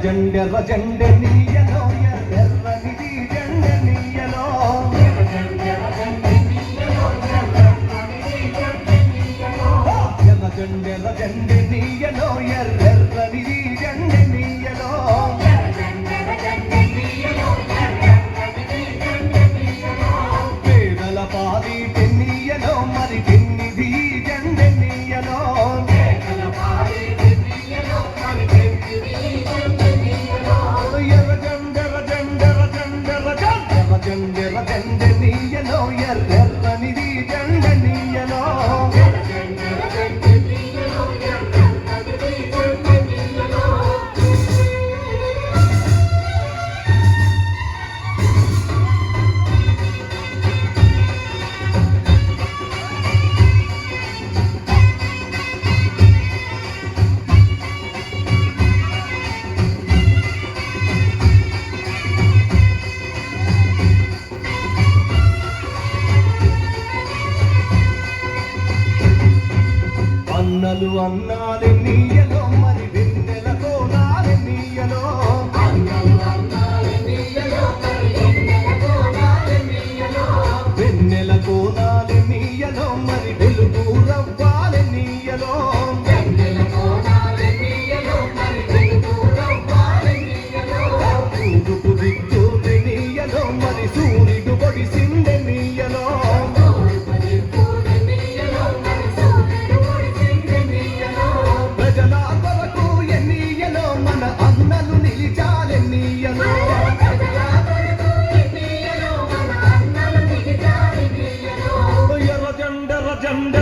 జెండెర్ర జెండె నీయలో ఎర్రనిది జెండె నీయలో ఎర్ర జెండెర్ర జెండె నీయలో ఎర్రనిది జెండె నీయలో పేదల పాది తెన్నీయలో మరి తెన్నిది జెండె నీయలో జెండెర్ర జెండె నీయలో ఎర్రనిది జెండె నీయలో అన్నలు అన్నాలే నీయలో మరి వెన్నెల కోనాలే నీయలో వెన్నెల కోనాలే నీయలో మరి వెలుగు రవ్వాలే నీయలో తూర్పు దిక్కులే నీయలో మరి సూర్యుడు పొడిసిండే నీయలో ప్రజల కొరకు ఎన్నియలో మన అన్నలు నిలిచాలే నీయలో ఎర్ర జెండెర్ర జెండె